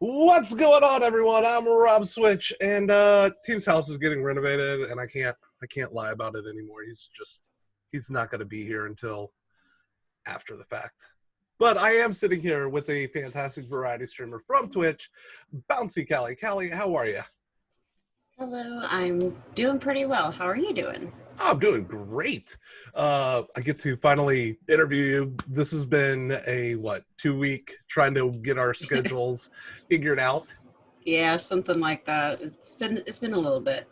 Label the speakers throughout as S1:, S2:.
S1: What's going on, everyone? I'm RobSwitch, and Team's house is getting renovated, and I can't lie about it anymore. He's not going to be here until after the fact. But I am sitting here with a fantastic variety streamer from Twitch, BouncyCali. Callie, how are you?
S2: Hello, I'm doing pretty well. How are you doing?
S1: I'm doing great. I get to finally interview you. This has been a 2 week trying to get our schedules figured out.
S2: Yeah, something like that. It's been a little bit.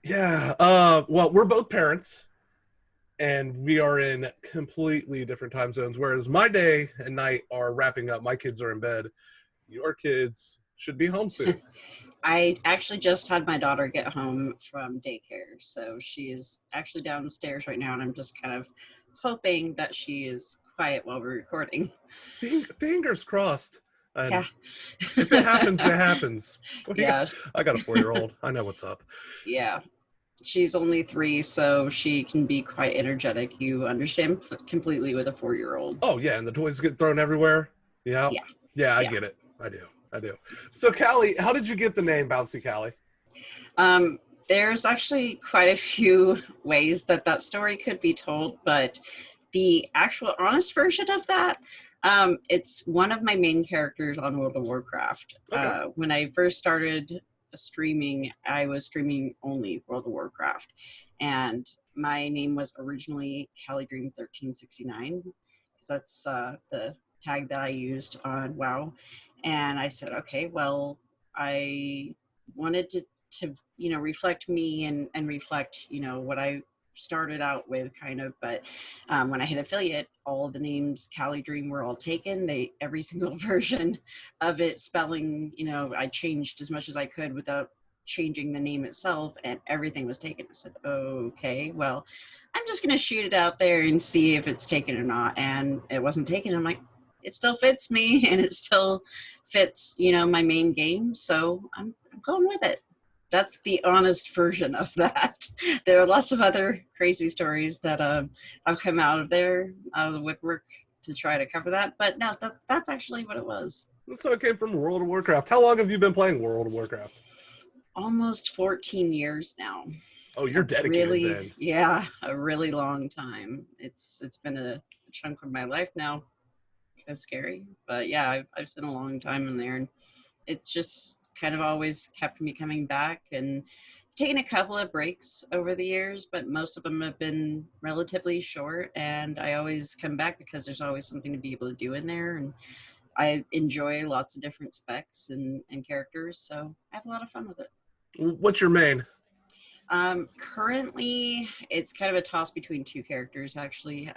S1: Yeah. Well, we're both parents, and we are in completely different time zones. Whereas my day and night are wrapping up. My kids are in bed. Your kids should be home soon.
S2: I actually just had my daughter get home from daycare, so she is actually downstairs right now, and I'm just kind of hoping that she is quiet while we're recording.
S1: Fingers crossed.
S2: Yeah.
S1: And if it happens, it happens.
S2: Yeah.
S1: I got a 4-year-old. I know what's up.
S2: Yeah. She's only 3, so she can be quite energetic. You understand completely with a 4-year-old.
S1: Oh yeah, and the toys get thrown everywhere. Yeah.
S2: Yeah.
S1: Yeah, I
S2: Yeah.
S1: get it. I do. So Callie, how did you get the name BouncyCali?
S2: There's actually quite a few ways that story could be told, but the actual honest version of that, it's one of my main characters on World of Warcraft.
S1: Okay.
S2: When I first started streaming, I was streaming only World of Warcraft, and my name was originally Cali Dream 1369. That's the tag that I used on WoW, and I said, okay, well, I wanted to reflect me and reflect what I started out with kind of, but when I hit affiliate, all of the names Cali Dream were all taken. Every single version of it spelling, I changed as much as I could without changing the name itself, and everything was taken. I said, okay, well, I'm just gonna shoot it out there and see if it's taken or not. And it wasn't taken. I'm like, it still fits me and it still fits, my main game, so I'm going with it. That's the honest version of that. There are lots of other crazy stories that have come out of the woodwork to try to cover that, but no, that's actually what it was.
S1: So it came from World of Warcraft. How long have you been playing World of Warcraft?
S2: Almost 14 years now.
S1: Oh, you're dedicated
S2: Really,
S1: then.
S2: yeah, a really long time. It's been a chunk of my life now. It's scary, but yeah, I've spent a long time in there, and it's just kind of always kept me coming back, and taken a couple of breaks over the years, but most of them have been relatively short, and I always come back because there's always something to be able to do in there, and I enjoy lots of different specs and characters, so I have a lot of fun with it.
S1: What's your main?
S2: Currently, it's kind of a toss between two characters, actually.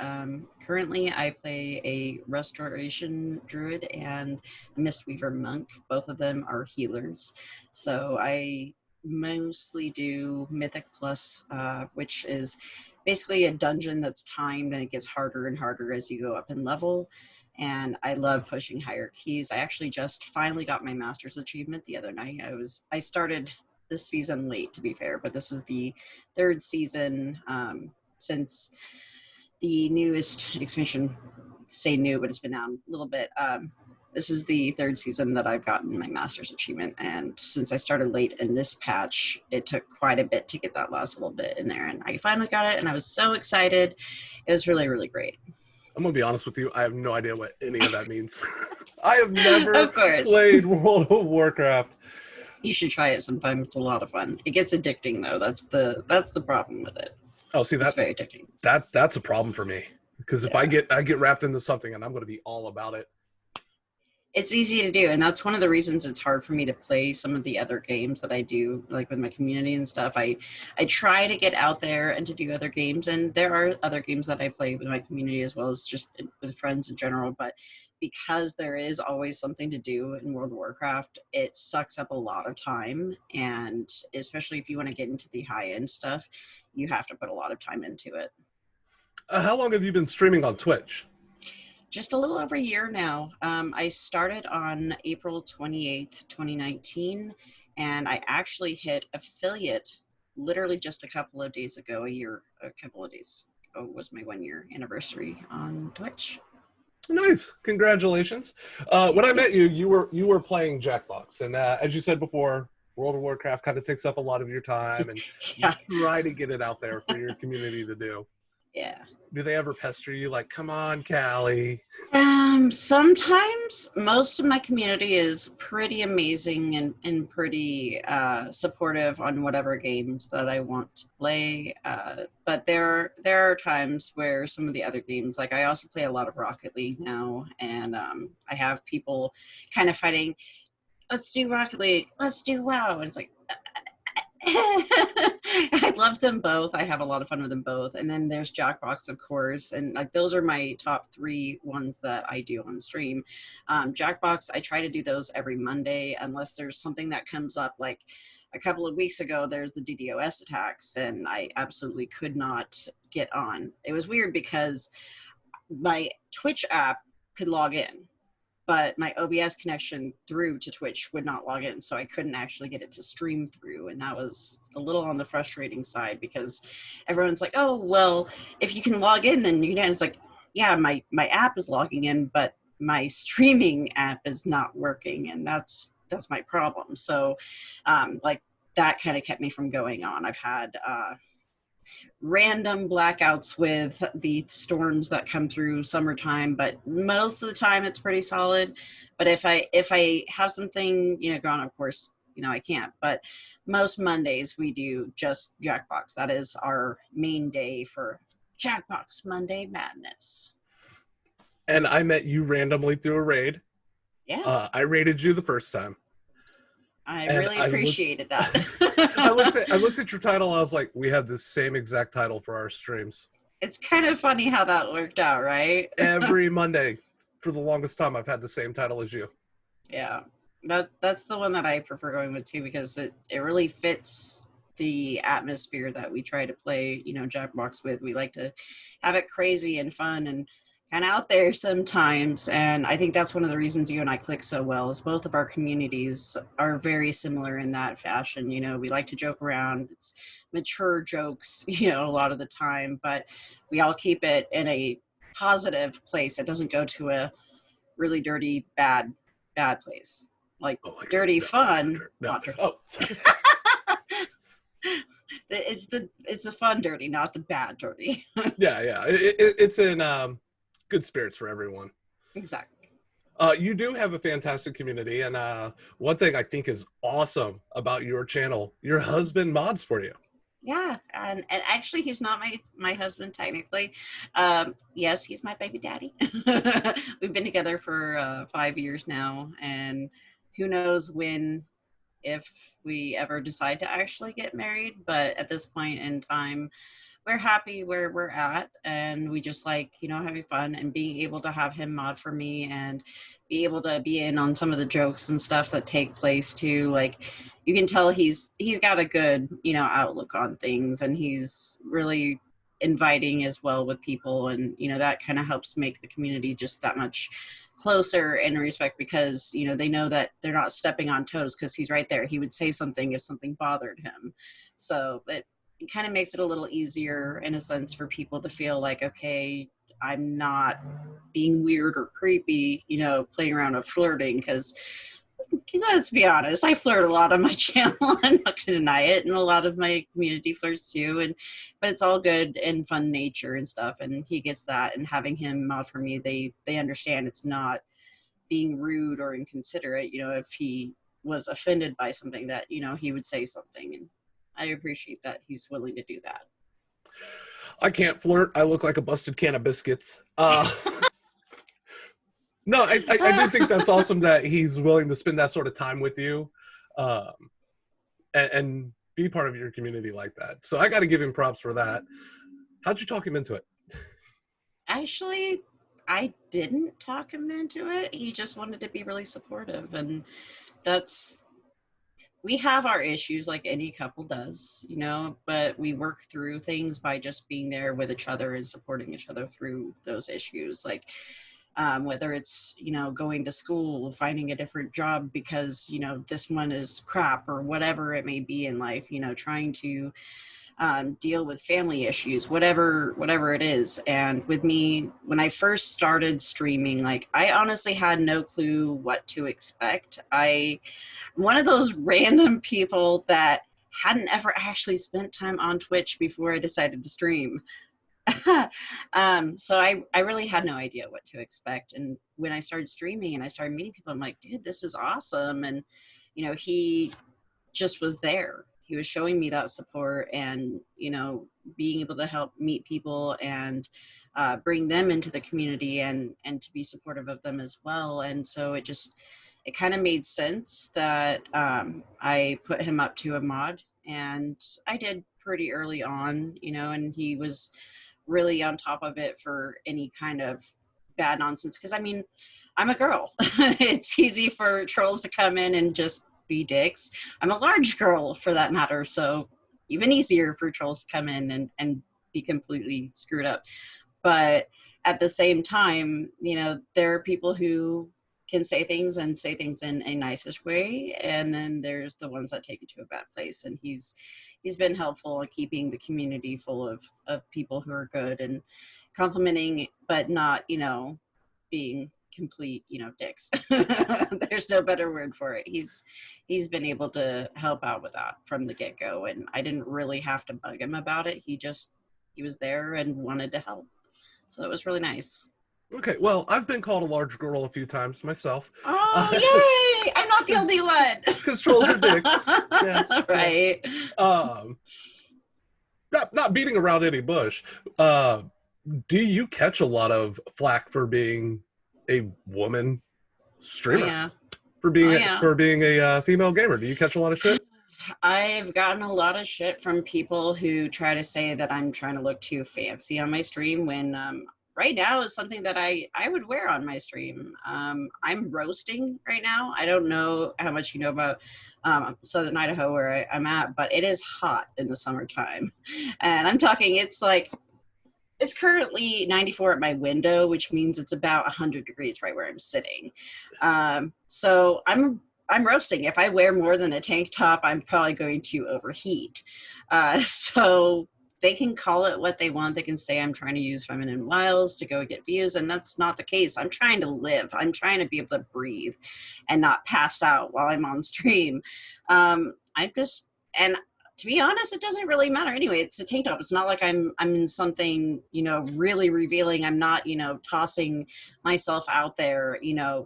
S2: Currently, I play a Restoration Druid and a Mistweaver Monk. Both of them are healers. So I mostly do Mythic Plus, which is basically a dungeon that's timed, and it gets harder and harder as you go up in level. And I love pushing higher keys. I actually just finally got my master's achievement the other night. I started this season late, to be fair, but this is the third season since the newest expansion. Say new, but it's been out a little bit. This is the third season that I've gotten my master's achievement, and since I started late in this patch, it took quite a bit to get that last little bit in there, and I finally got it, and I was so excited. It was really, really great.
S1: I'm gonna be honest with you. I have no idea what any of that means. I have never
S2: Of course.
S1: played World of Warcraft.
S2: You should try it sometime. It's a lot of fun. It gets addicting though. That's the problem with it.
S1: Oh, see,
S2: It's very addicting.
S1: that's a problem for me, because if I get wrapped into something, and I'm gonna be all about it.
S2: It's easy to do, and that's one of the reasons it's hard for me to play some of the other games that I do, like with my community and stuff. I try to get out there and to do other games, and there are other games that I play with my community as well as just with friends in general, but because there is always something to do in World of Warcraft, it sucks up a lot of time, and especially if you want to get into the high-end stuff, you have to put a lot of time into it.
S1: How long have you been streaming on Twitch?
S2: Just a little over a year now. I started on April 28th, 2019, and I actually hit affiliate literally just a couple of days ago. A couple of days ago was my 1-year anniversary on Twitch.
S1: Nice, congratulations. When I met you, you were playing Jackbox, and as you said before, World of Warcraft kind of takes up a lot of your time, and you
S2: Yeah.
S1: try to get it out there for your community to do.
S2: Yeah.
S1: Do they ever pester you like, "Come on, Callie"?
S2: Sometimes most of my community is pretty amazing and pretty supportive on whatever games that I want to play. But there are times where some of the other games, like I also play a lot of Rocket League now, and I have people kind of fighting. Let's do Rocket League. Let's do WoW. And it's like, I love them both. I have a lot of fun with them both. And then there's Jackbox, of course, and like those are my top three ones that I do on stream. Jackbox, I try to do those every Monday, unless there's something that comes up. Like a couple of weeks ago, there's the DDoS attacks, and I absolutely could not get on. It was weird because my Twitch app could log in, but my OBS connection through to Twitch would not log in, so I couldn't actually get it to stream through, and that was a little on the frustrating side because everyone's like, "Oh, well, if you can log in, then you can." It's like, yeah, my app is logging in, but my streaming app is not working, and that's my problem. So, like that kind of kept me from going on. I've had random blackouts with the storms that come through summertime, but most of the time it's pretty solid. But if I have something, going on, of course, I can't. But most Mondays we do just Jackbox. That is our main day for Jackbox Monday Madness.
S1: And I met you randomly through a raid.
S2: Yeah.
S1: I raided you the first time.
S2: I
S1: And
S2: really appreciated that.
S1: I looked at your title. I was like, we have the same exact title for our streams.
S2: It's kind of funny how that worked out, right?
S1: Every Monday, for the longest time, I've had the same title as you.
S2: Yeah, that's the one that I prefer going with too, because it really fits the atmosphere that we try to play, Jackbox with. We like to have it crazy and fun and kind of out there sometimes. And I think that's one of the reasons you and I click so well, is both of our communities are very similar in that fashion. We like to joke around. It's mature jokes, a lot of the time, but we all keep it in a positive place. It doesn't go to a really dirty, bad place. Like dirty fun, not dirty.
S1: Oh,
S2: It's the fun dirty, not the bad dirty.
S1: yeah. It's in good spirits for everyone.
S2: Exactly.
S1: You do have a fantastic community, and one thing I think is awesome about your channel, your husband mods for you.
S2: Yeah, and actually, he's not my husband technically. Yes, he's my baby daddy. We've been together for 5 years now, and who knows when, if we ever decide to actually get married. But at this point in time, we're happy where we're at, and we just like, having fun and being able to have him mod for me and be able to be in on some of the jokes and stuff that take place too. Like, you can tell he's got a good, outlook on things, and he's really inviting as well with people, and that kind of helps make the community just that much closer in respect, because they know that they're not stepping on toes, because he's right there. He would say something if something bothered him, so it kind of makes it a little easier in a sense for people to feel like, okay, I'm not being weird or creepy, playing around with flirting, because let's be honest, I flirt a lot on my channel. I'm not gonna deny it, and a lot of my community flirts too. But it's all good and fun nature and stuff, and he gets that. And having him mod for me, they understand it's not being rude or inconsiderate. If he was offended by something, that he would say something, and I appreciate that he's willing to do that.
S1: I can't flirt. I look like a busted can of biscuits. No, I do think that's awesome that he's willing to spend that sort of time with you, and be part of your community like that. So I got to give him props for that. How'd you talk him into it?
S2: Actually, I didn't talk him into it. He just wanted to be really supportive, and we have our issues like any couple does, but we work through things by just being there with each other and supporting each other through those issues. Like, whether it's, going to school, finding a different job because, this one is crap, or whatever it may be in life, trying to deal with family issues, whatever it is. And with me, when I first started streaming, like I honestly had no clue what to expect. I'm one of those random people that hadn't ever actually spent time on Twitch before I decided to stream. So I really had no idea what to expect. And when I started streaming and I started meeting people, I'm like, dude, this is awesome. And, he just was there. He was showing me that support and, being able to help meet people and bring them into the community and to be supportive of them as well. And so it kind of made sense that I put him up to a mod, and I did pretty early on, and he was really on top of it for any kind of bad nonsense. Because I mean, I'm a girl. It's easy for trolls to come in and just be dicks. I'm a large girl for that matter, so even easier for trolls to come in and be completely screwed up. But at the same time, there are people who can say things and say things in a nicest way, and then there's the ones that take it to a bad place. And he's been helpful in keeping the community full of people who are good and complimenting, but not being complete dicks. There's no better word for it. He's been able to help out with that from the get-go, and I didn't really have to bug him about it. He was there and wanted to help, so it was really nice.
S1: Okay, well, I've been called a large girl a few times myself.
S2: Oh, yay! I'm not the only one.
S1: Because trolls are dicks. Yes.
S2: Right.
S1: Yes. Not beating around any bush. Do you catch a lot of flack for being a woman streamer?
S2: Oh, yeah.
S1: For being a female gamer? Do you catch a lot of shit?
S2: I've gotten a lot of shit from people who try to say that I'm trying to look too fancy on my stream when right now is something that I would wear on my stream. I'm roasting right now. I don't know how much you know about Southern Idaho where I'm at, but it is hot in the summertime. And I'm talking, it's currently 94 at my window, which means it's about 100 degrees right where I'm sitting. So I'm roasting. If I wear more than a tank top, I'm probably going to overheat. So they can call it what they want. They can say I'm trying to use feminine wiles to go get views, and that's not the case. I'm trying to live. I'm trying to be able to breathe and not pass out while I'm on stream. And to be honest, it doesn't really matter anyway. It's a tank top. It's not like I'm in something, really revealing. I'm not, tossing myself out there,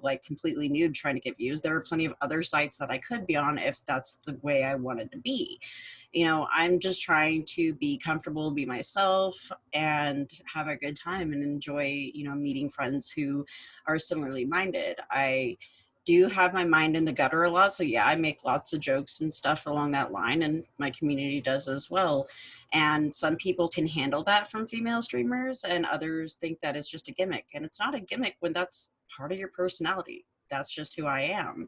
S2: like completely nude trying to get views. There are plenty of other sites that I could be on if that's the way I wanted to be. I'm just trying to be comfortable, be myself, and have a good time and enjoy, meeting friends who are similarly minded. I do have my mind in the gutter a lot. So yeah, I make lots of jokes and stuff along that line, and my community does as well. And some people can handle that from female streamers, and others think that it's just a gimmick. And it's not a gimmick when that's part of your personality. That's just who I am.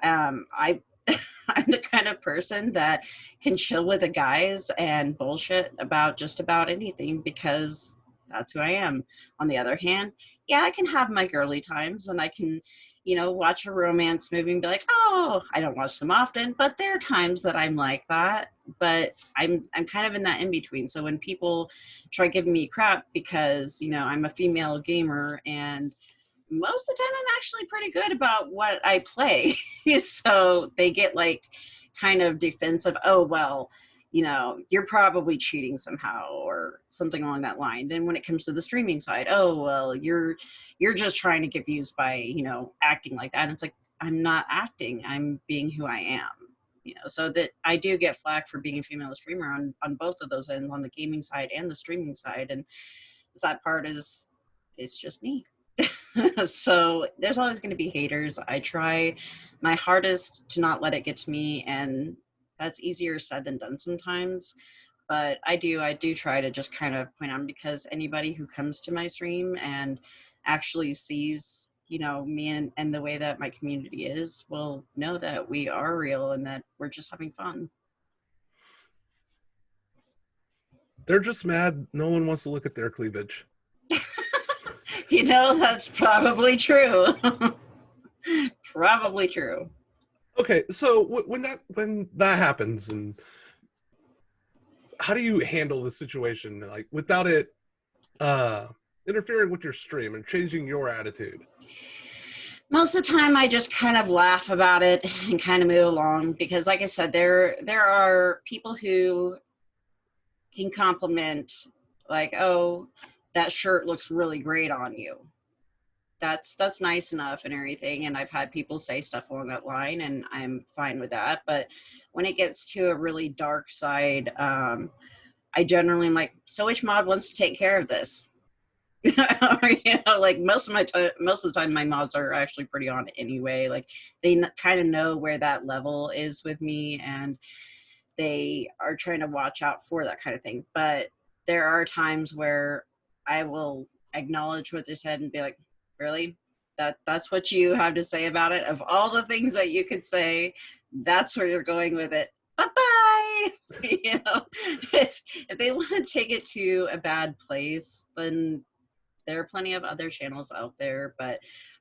S2: I'm the kind of person that can chill with the guys and bullshit about just about anything because that's who I am. On the other hand, yeah, I can have my girly times and I can, watch a romance movie and be like, oh, I don't watch them often, but there are times that I'm like that. But I'm kind of in that in between. So when people try giving me crap because, I'm a female gamer and most of the time I'm actually pretty good about what I play. So they get like kind of defensive, oh, well, you're probably cheating somehow or something along that line. Then when it comes to the streaming side, oh, well, you're just trying to get views by, acting like that. And it's like, I'm not acting, I'm being who I am. So that I do get flack for being a female streamer on both of those ends, on the gaming side and the streaming side. And the sad part is it's just me. So there's always going to be haters. I try my hardest to not let it get to me, and that's easier said than done sometimes. But I do try to just kind of point out, because anybody who comes to my stream and actually sees, me and the way that my community is will know that we are real and that we're just having fun.
S1: They're just mad no one wants to look at their cleavage.
S2: That's probably true. Probably true.
S1: Okay, so when that happens, and how do you handle the situation, like, without it uh interfering with your stream and changing your attitude?
S2: Most of the time I just kind of laugh about it and kind of move along, because like I said, there are people who can compliment, like, oh, that shirt looks really great on you. That's nice enough and everything, and I've had people say stuff along that line, and I'm fine with that. But when it gets to a really dark side, I generally am like, so which mod wants to take care of this? Like most of the time my mods are actually pretty on anyway. Like they kind of know where that level is with me, and they are trying to watch out for that kind of thing. But there are times where I will acknowledge what they said and be like, really? That's what you have to say about it? Of all the things that you could say, that's where you're going with it. Bye-bye. If they want to take it to a bad place, then there are plenty of other channels out there, but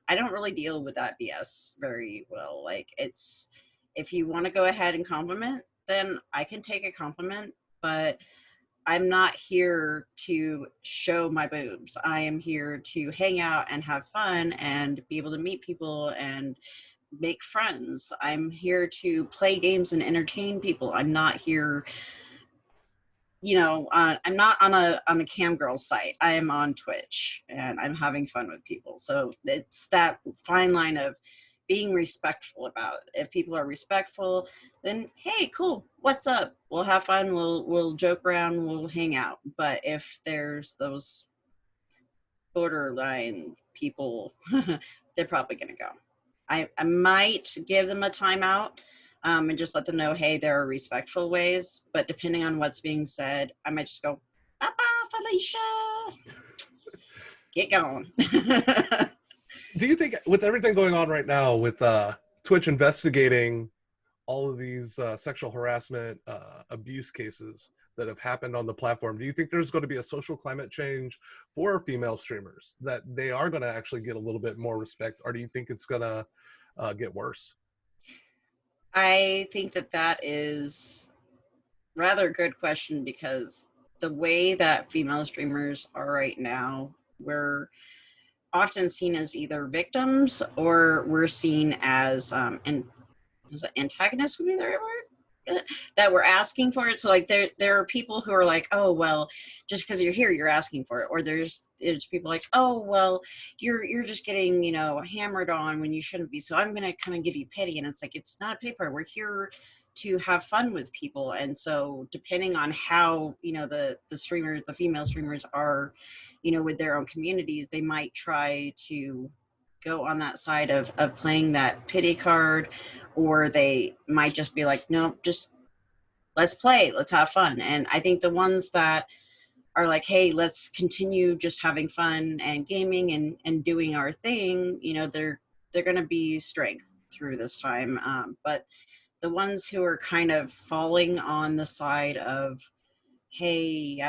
S2: I don't really deal with that BS very well. Like, it's, if you want to go ahead and compliment, then I can take a compliment, but I'm not here to show my boobs. I am here to hang out and have fun and be able to meet people and make friends. I'm here to play games and entertain people. I'm not here, I'm not on a cam girl site. I am on Twitch and I'm having fun with people. So it's that fine line of being respectful about it. If people are respectful, then hey, cool, what's up? We'll have fun. We'll joke around. We'll hang out. But if there's those borderline people, they're probably gonna go. I might give them a timeout, and just let them know, hey, there are respectful ways, but depending on what's being said, I might just go, bye-bye, Felicia, get going.
S1: Do you think, with everything going on right now with Twitch investigating all of these sexual harassment, abuse cases that have happened on the platform, do you think there's going to be a social climate change for female streamers, that they are going to actually get a little bit more respect, or do you think it's going to get worse?
S2: I think that is rather a good question, because the way that female streamers are right now, we're often seen as either victims or we're seen as antagonists would be the right word, that we're asking for it. So like there are people who are like, oh well, just because you're here you're asking for it, or there's people like, oh well, you're just getting hammered on when you shouldn't be, so I'm gonna come and give you pity. And it's like, it's not a paper, we're here to have fun with people. And so depending on how the streamers, the female streamers are with their own communities, they might try to go on that side of playing that pity card, or they might just be like, no, just let's play, let's have fun. And I think the ones that are like, hey, let's continue just having fun and gaming and doing our thing, they're going to be strength through this time. But the ones who are kind of falling on the side of, hey,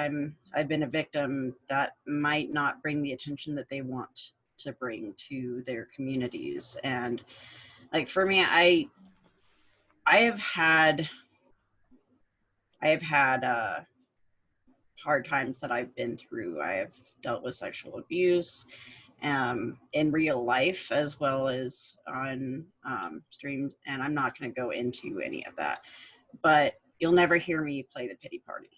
S2: I've been a victim, that might not bring the attention that they want to bring to their communities. And like for me, I have had hard times that I've been through. I have dealt with sexual abuse in real life as well as on streams, and I'm not going to go into any of that. But you'll never hear me play the pity party.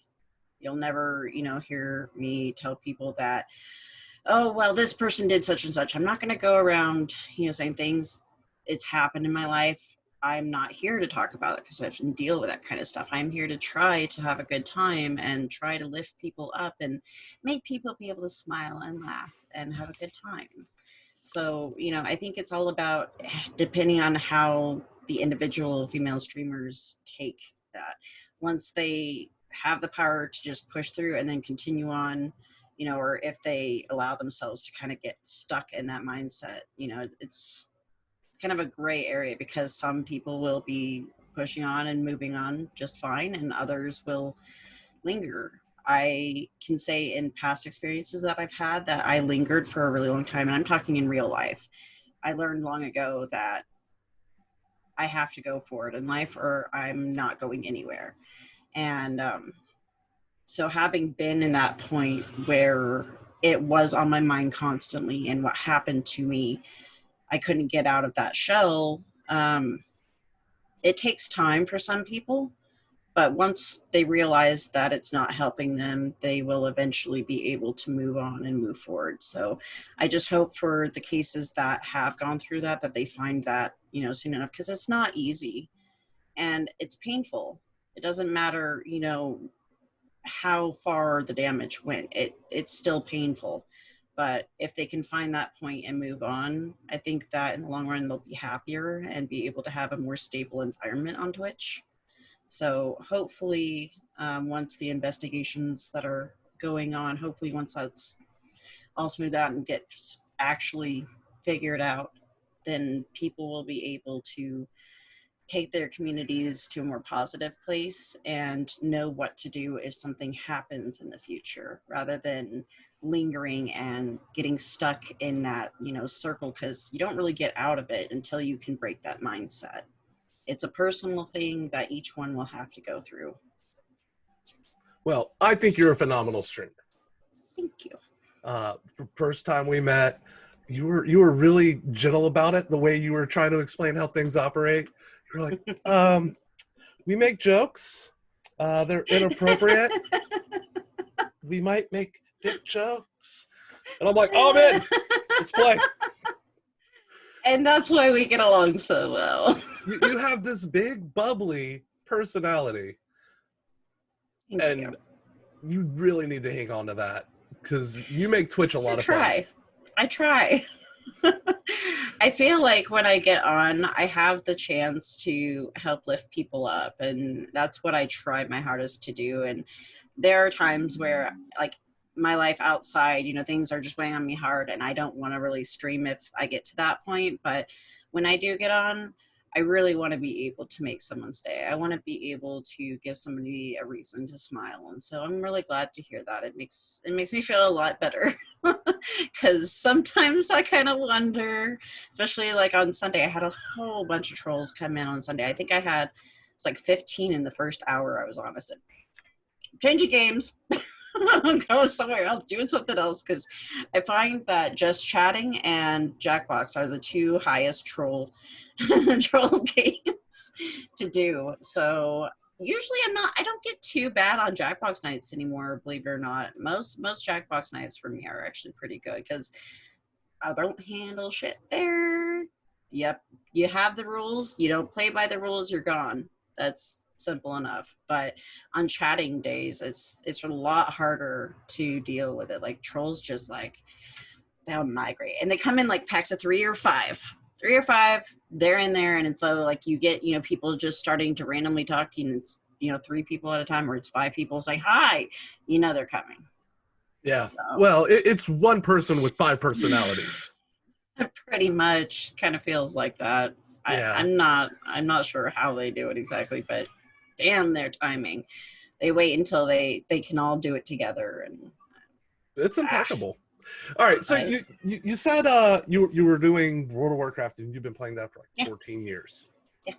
S2: You'll never, hear me tell people that, oh, well, this person did such and such. I'm not going to go around, saying things. It's happened in my life. I'm not here to talk about it because I shouldn't deal with that kind of stuff. I'm here to try to have a good time and try to lift people up and make people be able to smile and laugh and have a good time. So, I think it's all about depending on how the individual female streamers take that. Once they have the power to just push through and then continue on, or if they allow themselves to kind of get stuck in that mindset, it's kind of a gray area, because some people will be pushing on and moving on just fine, and others will linger. I can say in past experiences that I've had that I lingered for a really long time, and I'm talking in real life. I learned long ago that I have to go forward in life or I'm not going anywhere. And So having been in that point where it was on my mind constantly and what happened to me, I couldn't get out of that shell. It takes time for some people, but once they realize that it's not helping them, they will eventually be able to move on and move forward. So I just hope for the cases that have gone through that, that they find that, soon enough, because it's not easy and it's painful. It doesn't matter, how far the damage went. It's still painful. But if they can find that point and move on, I think that in the long run they'll be happier and be able to have a more stable environment on Twitch. So hopefully, once the investigations that are going on, hopefully once that's all smoothed out and gets actually figured out, then people will be able to take their communities to a more positive place and know what to do if something happens in the future, rather than lingering and getting stuck in that, circle, because you don't really get out of it until you can break that mindset. It's a personal thing that each one will have to go through.
S1: Well, I think you're a phenomenal streamer.
S2: Thank you.
S1: First time we met, you were really gentle about it. The way you were trying to explain how things operate, you're like, we make jokes. They're inappropriate. We might make dick jokes, and I'm like, oh man, let's play.
S2: And that's why we get along so well.
S1: You have this big bubbly personality, and you really need to hang on to that, because you make Twitch a lot of fun.
S2: I try. I feel like when I get on, I have the chance to help lift people up, and that's what I try my hardest to do. And there are times where, like, my life outside, things are just weighing on me hard, and I don't want to really stream if I get to that point. But when I do get on, I really want to be able to make someone's day. I want to be able to give somebody a reason to smile. And so I'm really glad to hear that. It makes me feel a lot better, because sometimes I kind of wonder, especially like on Sunday, I had a whole bunch of trolls come in on Sunday. I think it's like 15 in the first hour I was on. I said, changing games. Go somewhere else, doing something else, because I find that just chatting and Jackbox are the two highest troll games to do. So usually I don't get too bad on Jackbox nights anymore, believe it or not. Most Jackbox nights for me are actually pretty good, because I don't handle shit there. Yep, you have the rules, you don't play by the rules, you're gone. That's simple enough. But on chatting days, it's a lot harder to deal with it. Like, trolls just like, they'll migrate, and they come in like packs of 3 or 5. They're in there, and it's so like you get people just starting to randomly talk, and it's 3 people at a time, or it's 5 people say hi, they're coming.
S1: Yeah, so. Well, it's one person with 5 personalities.
S2: Pretty much kind of feels like that. Yeah. I'm not sure how they do it exactly, but damn their timing. They wait until they can all do it together, and
S1: it's impeccable. All right, so you said you were doing World of Warcraft, and you've been playing that for like 14 years.
S2: Yeah.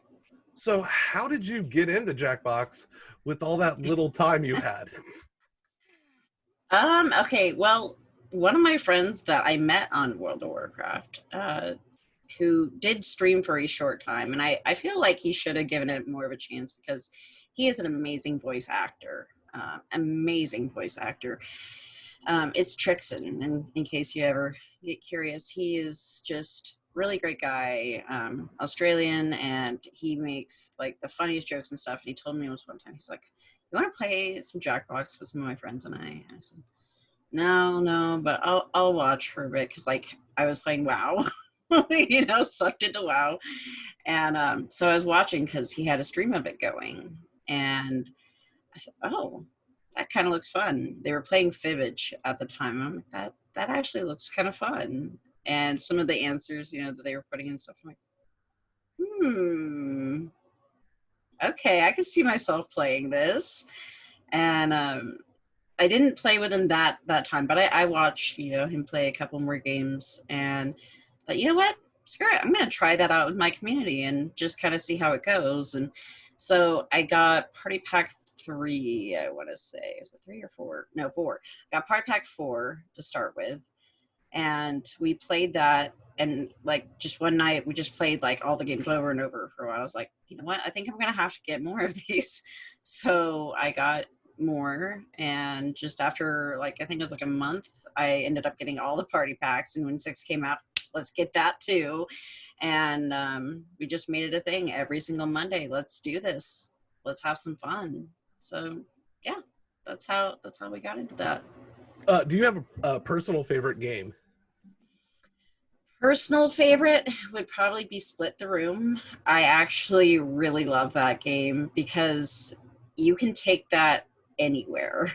S1: So how did you get into Jackbox with all that little time you had?
S2: Okay, well, one of my friends that I met on World of Warcraft, who did stream for a short time, and I feel like he should have given it more of a chance, because he is an amazing voice actor. It's Trixon, and in case you ever get curious, he is just really great guy, Australian, and he makes like the funniest jokes and stuff. And he told me once one time, he's like, you want to play some Jackbox with some of my friends and I? And I said, no, but I'll watch for a bit, because like I was playing WoW, sucked into WoW, and so I was watching because he had a stream of it going, and I said, oh, that kind of looks fun. They were playing Fibbage at the time. I'm like, that actually looks kind of fun. And some of the answers, that they were putting in stuff, I'm like, okay, I can see myself playing this. And I didn't play with him that time, but I watched, him play a couple more games, and thought, you know what? Screw it. I'm going to try that out with my community and just kind of see how it goes. And so I got Party Pack 3, I want to say. Was it 3 or 4? No, 4. Got Party Pack 4 to start with. And we played that, and like just one night we just played like all the games over and over for a while. I was like, you know what, I think I'm gonna have to get more of these. So I got more, and just after like I think it was like a month, I ended up getting all the party packs, and when 6 came out, let's get that too. And we just made it a thing every single Monday. Let's do this, let's have some fun. So yeah, that's how we got into that.
S1: Do you have a personal favorite game?
S2: Personal favorite would probably be Split the Room. I actually really love that game because you can take that anywhere.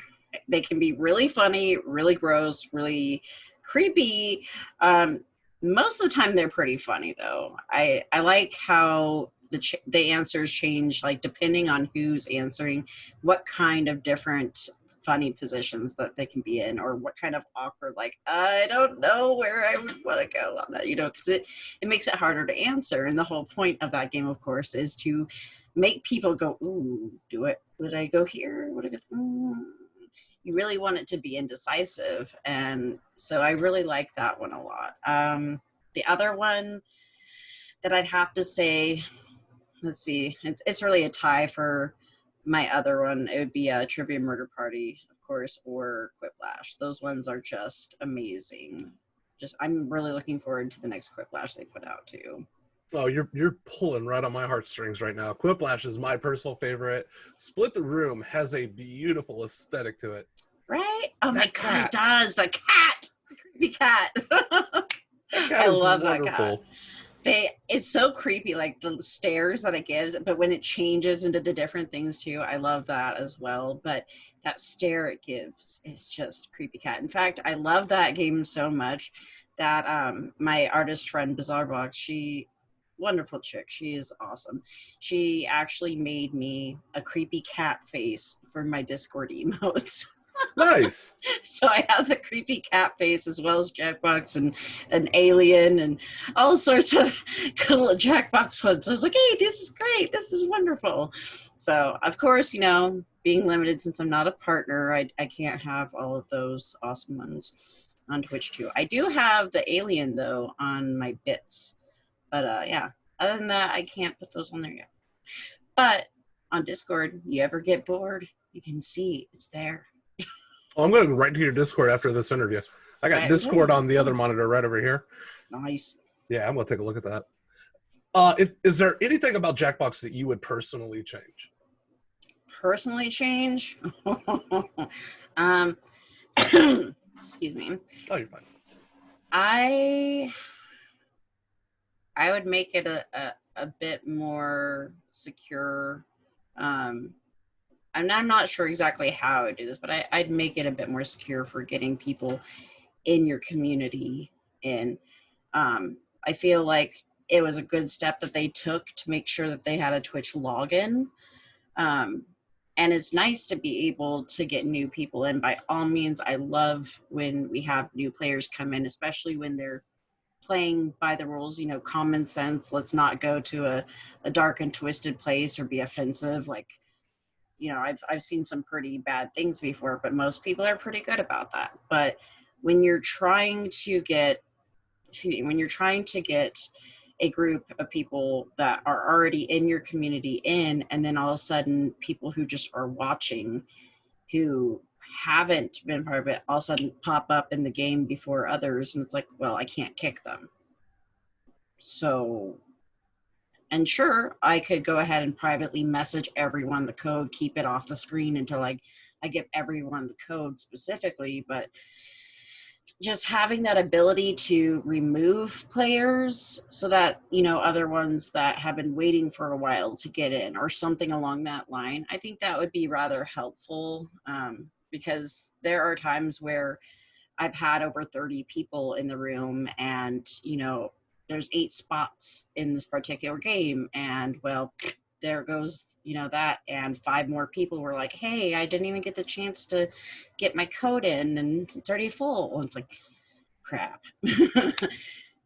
S2: They can be really funny, really gross, really creepy. Most of the time they're pretty funny though. I like how the answers change, like depending on who's answering, what kind of different funny positions that they can be in, or what kind of awkward, like I don't know where I would want to go on that, because it makes it harder to answer. And the whole point of that game, of course, is to make people go, ooh, do it, would I go here, would I go, you really want it to be indecisive. And so I really like that one a lot. The other one that I'd have to say, let's see, it's really a tie for my other one. It would be a Trivia Murder Party, of course, or Quiplash. Those ones are just amazing. I'm really looking forward to the next Quiplash they put out too.
S1: Oh, you're pulling right on my heartstrings right now. Quiplash is my personal favorite. Split the Room has a beautiful aesthetic to it.
S2: Right? Oh my God, it
S1: cat.
S2: does. The cat, the creepy cat. I love that cat. It's so creepy, like the stares that it gives, but when it changes into the different things too, I love that as well. But that stare it gives is just creepy cat. In fact, I love that game so much that my artist friend Bizarrebox, wonderful chick, she is awesome, she actually made me a creepy cat face for my Discord emotes.
S1: Nice.
S2: So I have the creepy cat face as well as Jackbox and an alien and all sorts of cool Jackbox ones. I was like, hey, this is great. This is wonderful. So, of course, being limited since I'm not a partner, I can't have all of those awesome ones on Twitch too. I do have the alien, though, on my bits. But, yeah, other than that, I can't put those on there yet. But on Discord, you ever get bored, you can see it's there.
S1: Oh, I'm going right to your Discord after this interview. I got Discord on the other monitor right over here.
S2: Nice.
S1: Yeah, I'm going to take a look at that. Is there anything about Jackbox that you would personally change?
S2: Personally change? Excuse me.
S1: Oh, you're fine.
S2: I would make it a bit more secure. I'm not sure exactly how I would do this, but I'd make it a bit more secure for getting people in your community in. I feel like it was a good step that they took to make sure that they had a Twitch login. And it's nice to be able to get new people in. By all means, I love when we have new players come in, especially when they're playing by the rules, common sense. Let's not go to a dark and twisted place or be offensive. Like, I've seen some pretty bad things before, but most people are pretty good about that. But when you're trying to get a group of people that are already in your community in, and then all of a sudden people who just are watching, who haven't been part of it, all of a sudden pop up in the game before others, and it's like, well, I can't kick them. So, and sure, I could go ahead and privately message everyone the code, keep it off the screen until I give everyone the code specifically, but just having that ability to remove players so that, other ones that have been waiting for a while to get in or something along that line, I think that would be rather helpful, because there are times where I've had over 30 people in the room and, there's 8 spots in this particular game, and well, there goes, that, and 5 more people were like, hey, I didn't even get the chance to get my code in and it's already full. And it's like, crap.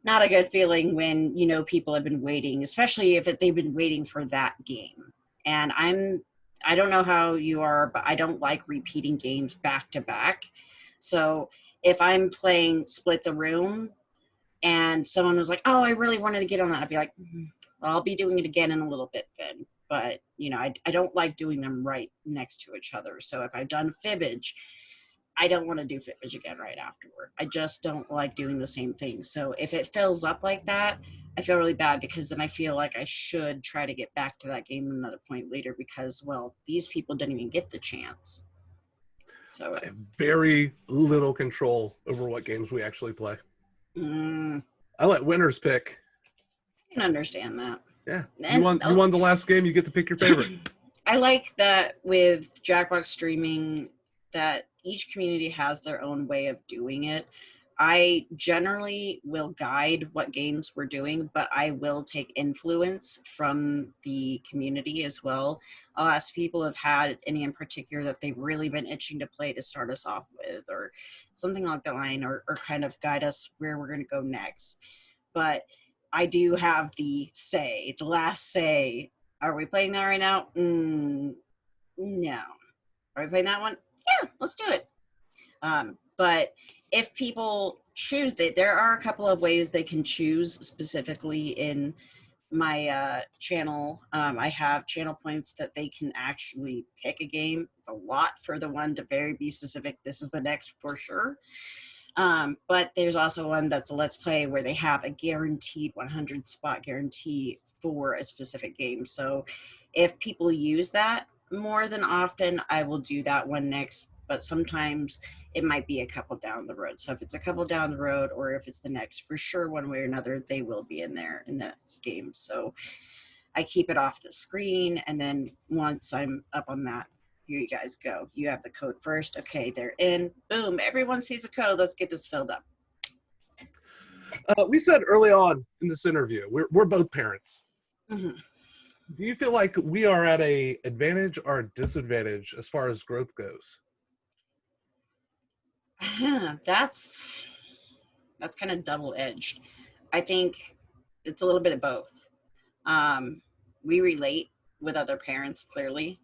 S2: Not a good feeling when, people have been waiting, especially if they've been waiting for that game. And I'm I don't know how you are, but I don't like repeating games back to back. So if I'm playing Split the Room and someone was like, "Oh, I really wanted to get on that," I'd be like, well, "I'll be doing it again in a little bit then." But I don't like doing them right next to each other. So if I've done Fibbage, I don't want to do Fibbage again right afterward. I just don't like doing the same thing. So if it fills up like that, I feel really bad because then I feel like I should try to get back to that game at another point later because, well, these people didn't even get the chance. So
S1: I have very little control over what games we actually play. I let winners pick.
S2: I can understand that.
S1: Yeah, you
S2: And
S1: won. You won the last game. You get to pick your favorite.
S2: I like that with Jackbox streaming that each community has their own way of doing it. I generally will guide what games we're doing, but I will take influence from the community as well. I'll ask people if had any in particular that they've really been itching to play to start us off with, or something like that line, or kind of guide us where we're going to go next. But I do have the say, the last say. Are we playing that right now? No. Are we playing that one? Yeah, let's do it. But if people choose that, there are a couple of ways they can choose specifically in my channel. I have channel points that they can actually pick a game. It's a lot for the one to very be specific. This is the next for sure. But there's also one that's a let's play where they have a guaranteed 100 spot guarantee for a specific game. So if people use that more than often, I will do that one next. But sometimes it might be a couple down the road. So if it's a couple down the road or if it's the next, for sure, one way or another, they will be in there in that game. So I keep it off the screen. And then once I'm up on that, here you guys go. You have the code first. Okay, they're in. Boom. Everyone sees the code. Let's get this filled up.
S1: We said early on in this interview, we're both parents.
S2: Mm-hmm.
S1: Do you feel like we are at a advantage or a disadvantage as far as growth goes?
S2: That's kind of double-edged. I think it's a little bit of both. We relate with other parents, clearly.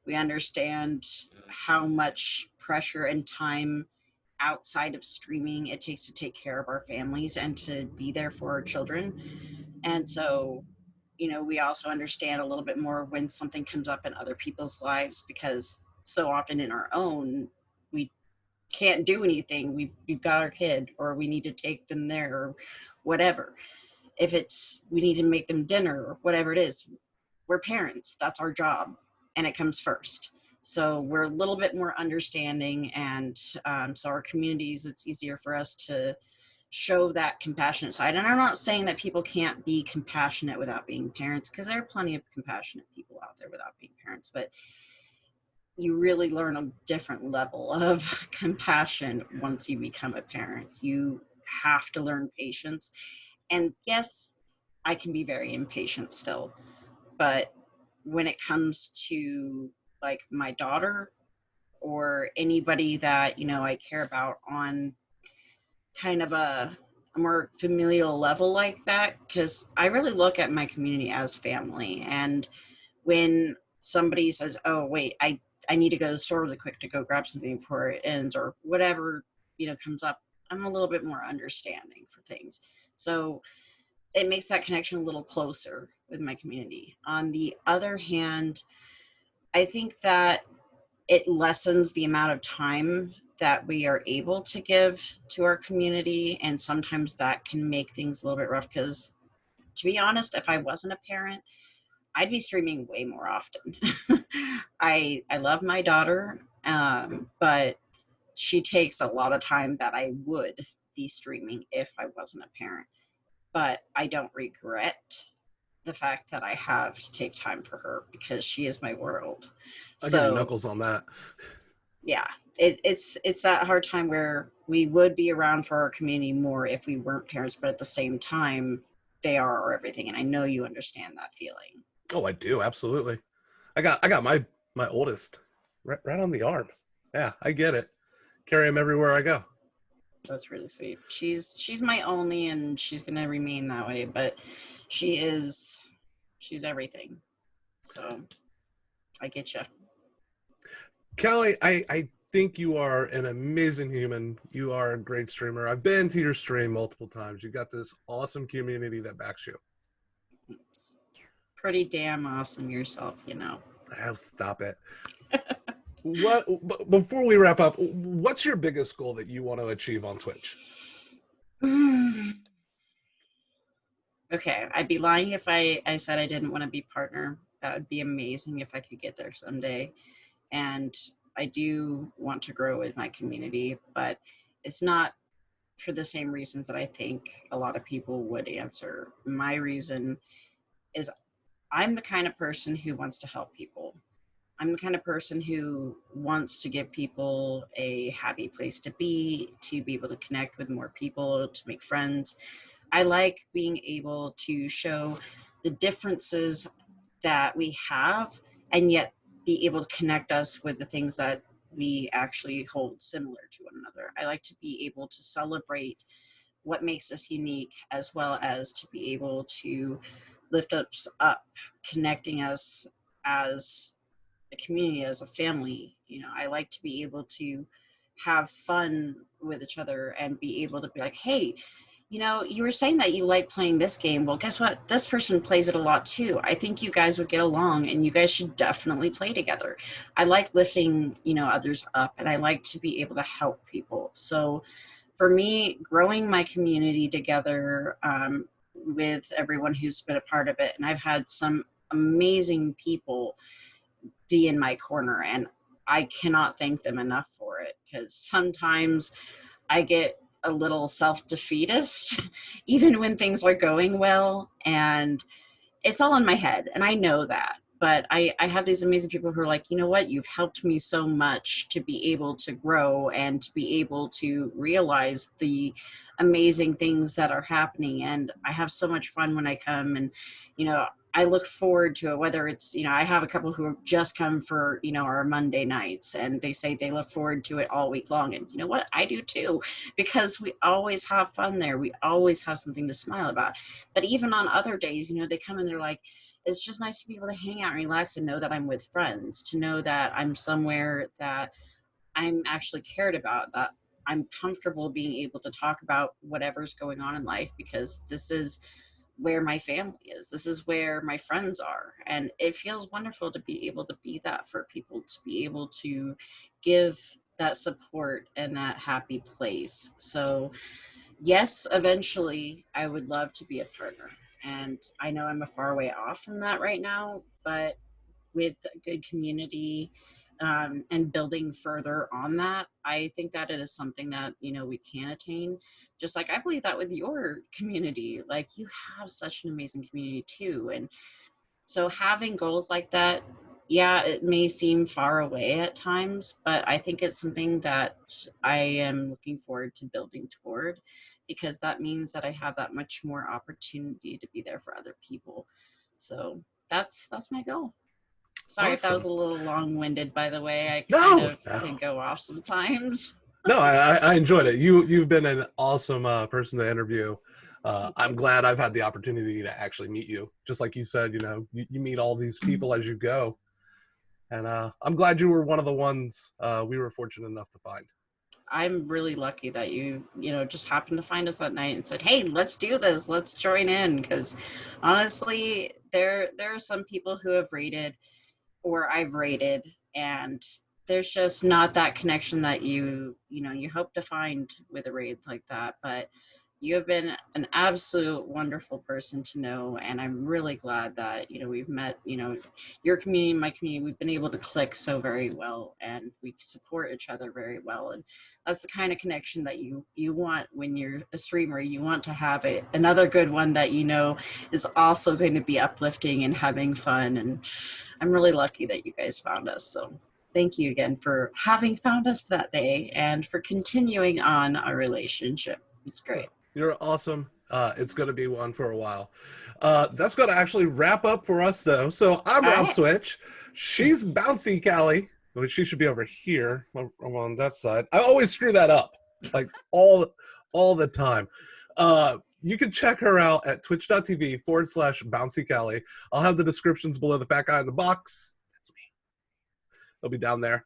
S2: We understand how much pressure and time outside of streaming it takes to take care of our families and to be there for our children. And so, we also understand a little bit more when something comes up in other people's lives because so often in our own, we can't do anything. We've got our kid or we need to take them there or whatever. If it's we need to make them dinner or whatever it is, we're parents. That's our job and it comes first. So we're a little bit more understanding and so our communities, it's easier for us to show that compassionate side. And I'm not saying that people can't be compassionate without being parents because there are plenty of compassionate people out there without being parents, but you really learn a different level of compassion once you become a parent. You have to learn patience. And yes, I can be very impatient still. But when it comes to like my daughter or anybody that, I care about on kind of a more familial level like that, because I really look at my community as family. And when somebody says, "Oh, wait, I need to go to the store really quick to go grab something before it ends," or whatever, comes up, I'm a little bit more understanding for things. So it makes that connection a little closer with my community. On the other hand, I think that it lessens the amount of time that we are able to give to our community. And sometimes that can make things a little bit rough because, to be honest, if I wasn't a parent, I'd be streaming way more often. I love my daughter, but she takes a lot of time that I would be streaming if I wasn't a parent. But I don't regret the fact that I have to take time for her because she is my world.
S1: I'll give you
S2: So
S1: knuckles on that.
S2: yeah, it's that hard time where we would be around for our community more if we weren't parents, but at the same time, they are our everything, and I know you understand that feeling.
S1: Oh, I do, absolutely. I got my oldest right on the arm. Yeah, I get it. Carry him everywhere I go.
S2: That's really sweet. She's my only, and she's gonna remain that way. But she's everything. So I get you.
S1: Callie, I think you are an amazing human. You are a great streamer. I've been to your stream multiple times. You got this awesome community that backs you.
S2: It's pretty damn awesome yourself,
S1: I'll stop it. What before we wrap up, what's your biggest goal that you want to achieve on Twitch?
S2: Okay, I'd be lying if I said I didn't want to be partner. That would be amazing if I could get there someday. And I do want to grow with my community, but it's not for the same reasons that I think a lot of people would answer. My reason is I'm the kind of person who wants to help people. I'm the kind of person who wants to give people a happy place to be able to connect with more people, to make friends. I like being able to show the differences that we have and yet be able to connect us with the things that we actually hold similar to one another. I like to be able to celebrate what makes us unique as well as to be able to lift us up, connecting us as a community, as a family. I like to be able to have fun with each other and be able to be like, hey, you were saying that you like playing this game. Well, guess what? This person plays it a lot too. I think you guys would get along and you guys should definitely play together. I like lifting, others up, and I like to be able to help people. So for me, growing my community together with everyone who's been a part of it, and I've had some amazing people be in my corner, and I cannot thank them enough for it, because sometimes I get a little self-defeatist even when things are going well, and it's all in my head and I know that, but I have these amazing people who are like, you know what, you've helped me so much to be able to grow and to be able to realize the amazing things that are happening. And I have so much fun when I come, and I look forward to it, whether it's, I have a couple who have just come for, our Monday nights, and they say they look forward to it all week long. And you know what? I do too, because we always have fun there. We always have something to smile about. But even on other days, they come and they're like, it's just nice to be able to hang out and relax and know that I'm with friends, to know that I'm somewhere that I'm actually cared about, that I'm comfortable being able to talk about whatever's going on in life, because this is where my family is. This is where my friends are. And it feels wonderful to be able to be that for people, to be able to give that support and that happy place. So yes, eventually I would love to be a partner. And I know I'm a far way off from that right now, but with a good community and building further on that, I think that it is something that, we can attain. Just like I believe that with your community, like you have such an amazing community too. And so having goals like that, yeah, it may seem far away at times, but I think it's something that I am looking forward to building toward, because that means that I have that much more opportunity to be there for other people. So that's my goal. Sorry if that was
S1: Awesome.
S2: a little long-winded, by the way. I kind
S1: No,
S2: of can
S1: no.
S2: go off sometimes.
S1: No, I enjoyed it. You've been an awesome person to interview.
S2: Thank
S1: I'm
S2: you.
S1: glad I've had the opportunity to actually meet you. Just like you said, you meet all these people as you go, and I'm glad you were one of the ones we were fortunate enough to find.
S2: I'm really lucky that you just happened to find us that night and said, "Hey, let's do this. Let's join in." Because honestly, there are some people who have rated, or I've rated, and there's just not that connection that you hope to find with a raid like that. But you have been an absolute wonderful person to know, and I'm really glad that we've met. Your community, my community, we've been able to click so very well, and we support each other very well. And that's the kind of connection that you want when you're a streamer. You want to have another good one that is also going to be uplifting and having fun. And I'm really lucky that you guys found us. So thank you again for having found us that day and for continuing on our relationship. It's great.
S1: You're awesome. It's going to be one for a while. That's going to actually wrap up for us, though. So I'm
S2: All
S1: Rob
S2: right.
S1: Switch. She's BouncyCali. Well, she should be over here. I'm on that side. I always screw that up, like all the time. You can check her out at twitch.tv/BouncyCali. I'll have the descriptions below the fat guy in the box. That's me. He'll be down there.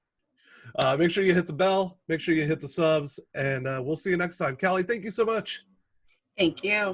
S1: Make sure you hit the bell. Make sure you hit the subs, and we'll see you next time. Callie, thank you so much.
S2: Thank you.